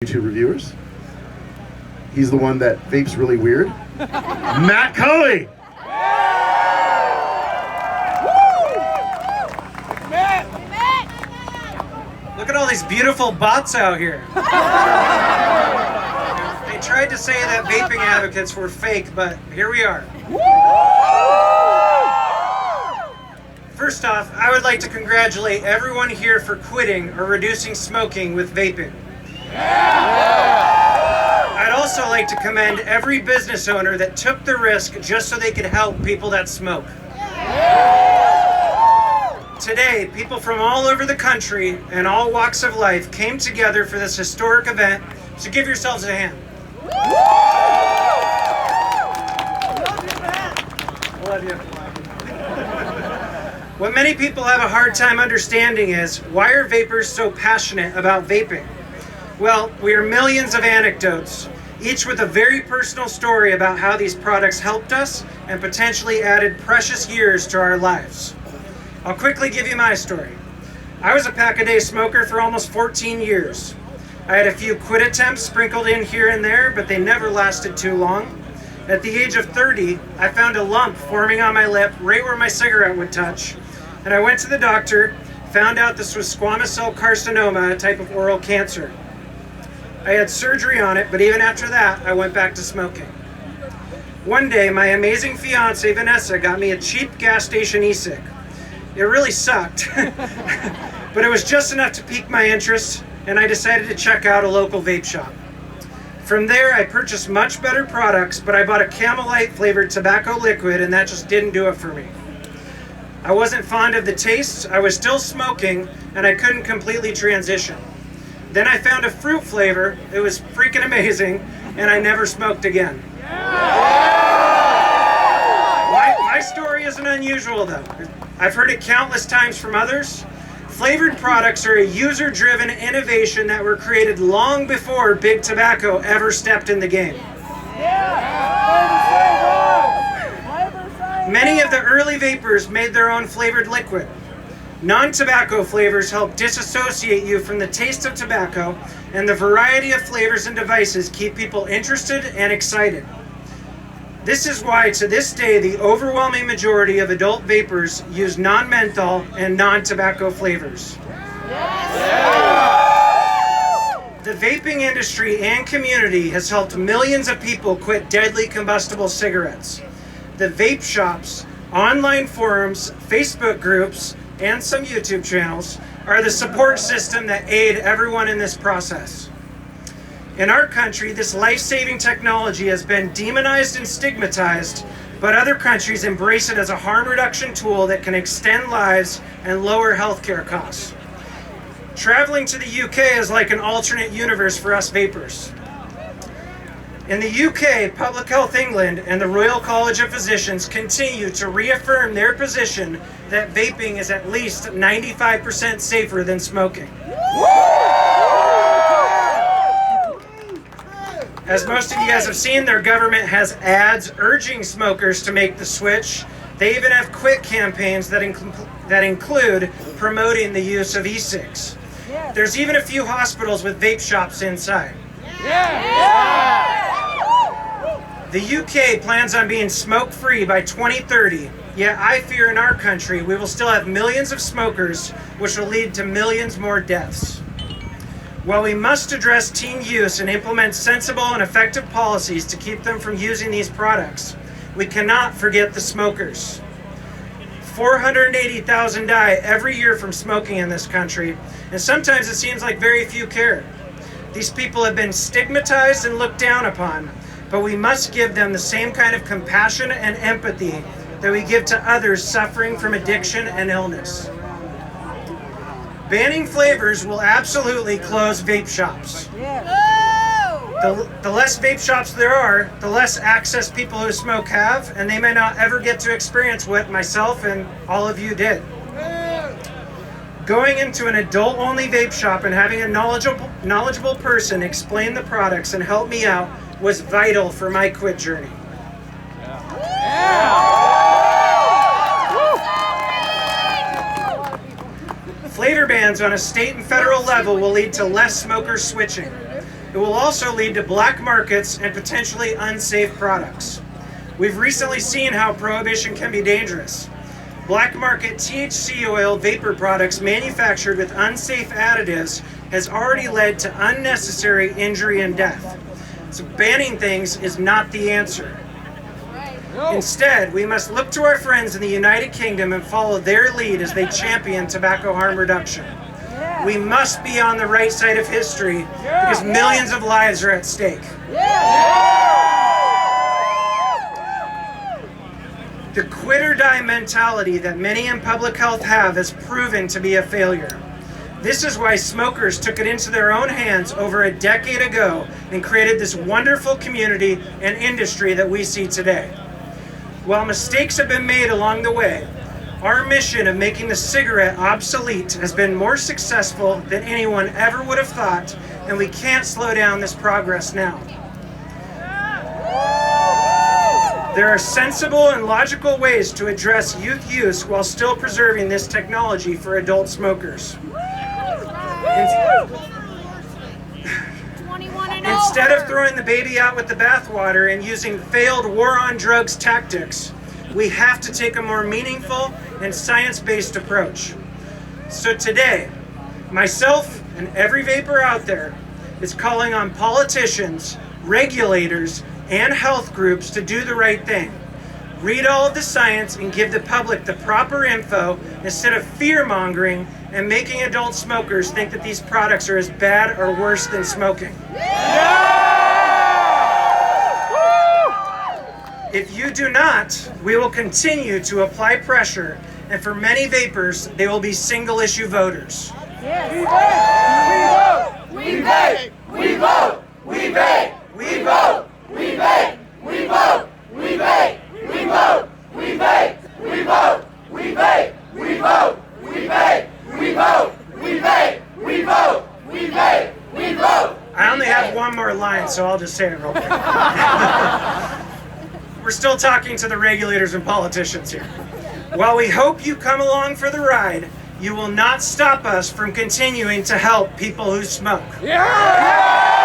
YouTube reviewers. He's the one that vapes really weird. Matt Cully! Look at all these beautiful bots out here. They tried to say that vaping advocates were fake, but here we are. First off, I would like to congratulate everyone here for quitting or reducing smoking with vaping. I'd also like to commend every business owner that took the risk just so they could help people that smoke. Today, people from all over the country and all walks of life came together for this historic event, so give yourselves a hand. Love you. What many people have a hard time understanding is, why are vapors so passionate about vaping? Well, we are millions of anecdotes, each with a very personal story about how these products helped us and potentially added precious years to our lives. I'll quickly give you my story. I was a pack-a-day smoker for almost 14 years. I had a few quit attempts sprinkled in here and there, but they never lasted too long. At the age of 30, I found a lump forming on my lip right where my cigarette would touch, and I went to the doctor, found out this was squamous cell carcinoma, a type of oral cancer. I had surgery on it, but even after that, I went back to smoking. One day, my amazing fiance, Vanessa, got me a cheap gas station e-cig. It really sucked, but it was just enough to pique my interest, and I decided to check out a local vape shop. From there, I purchased much better products, but I bought a Camel Light flavored tobacco liquid, and that just didn't do it for me. I wasn't fond of the taste, I was still smoking, and I couldn't completely transition. Then I found a fruit flavor, it was freaking amazing, and I never smoked again. My story isn't unusual though. I've heard it countless times from others. Flavored products are a user-driven innovation that were created long before Big Tobacco ever stepped in the game. Many of the early vapors made their own flavored liquid. Non-tobacco flavors help disassociate you from the taste of tobacco, and the variety of flavors and devices keep people interested and excited. This is why, to this day, the overwhelming majority of adult vapors use non-menthol and non-tobacco flavors. The vaping industry and community has helped millions of people quit deadly combustible cigarettes. The vape shops, online forums, Facebook groups, and some YouTube channels are the support system that aid everyone in this process. In our country, this life-saving technology has been demonized and stigmatized, but other countries embrace it as a harm reduction tool that can extend lives and lower healthcare costs. Traveling to the UK is like an alternate universe for us vapors. In the UK, Public Health England and the Royal College of Physicians continue to reaffirm their position that vaping is at least 95% safer than smoking. As most of you guys have seen, their government has ads urging smokers to make the switch. They even have quit campaigns that include promoting the use of e-cigs. There's even a few hospitals with vape shops inside. The UK plans on being smoke-free by 2030, yet I fear in our country we will still have millions of smokers, which will lead to millions more deaths. While we must address teen use and implement sensible and effective policies to keep them from using these products, we cannot forget the smokers. 480,000 die every year from smoking in this country, and sometimes it seems like very few care. These people have been stigmatized and looked down upon, but we must give them the same kind of compassion and empathy that we give to others suffering from addiction and illness. Banning flavors will absolutely close vape shops. The less vape shops there are, the less access people who smoke have, and they may not ever get to experience what myself and all of you did. Going into an adult-only vape shop and having a knowledgeable person explain the products and help me out was vital for my quit journey. Flavor bans on a state and federal level will lead to less smokers switching. It will also lead to black markets and potentially unsafe products. We've recently seen how prohibition can be dangerous. Black market THC oil vapor products manufactured with unsafe additives has already led to unnecessary injury and death. So banning things is not the answer. Instead, we must look to our friends in the United Kingdom and follow their lead as they champion tobacco harm reduction. We must be on the right side of history because millions of lives are at stake. The quit or die mentality that many in public health have has proven to be a failure. This is why smokers took it into their own hands over a decade ago and created this wonderful community and industry that we see today. While mistakes have been made along the way, our mission of making the cigarette obsolete has been more successful than anyone ever would have thought, and we can't slow down this progress now. There are sensible and logical ways to address youth use while still preserving this technology for adult smokers. Instead of throwing the baby out with the bathwater and using failed war on drugs tactics, we have to take a more meaningful and science-based approach. So today, myself and every vapor out there is calling on politicians, regulators, and health groups to do the right thing. Read all of the science and give the public the proper info instead of fear-mongering and making adult smokers think that these products are as bad or worse than smoking. If you do not, we will continue to apply pressure, and for many vapors, they will be single-issue voters. We vape! We vote! We vape! We vote! We vape! We vote! We vape! We vote! We vape! We vote! We vape! We vote! We vape! We vote! We vape! We vote! We vape! We vote! I only have one more line, so I'll just say it real quick. We're still talking to the regulators and politicians here. While we hope you come along for the ride, you will not stop us from continuing to help people who smoke. Yeah!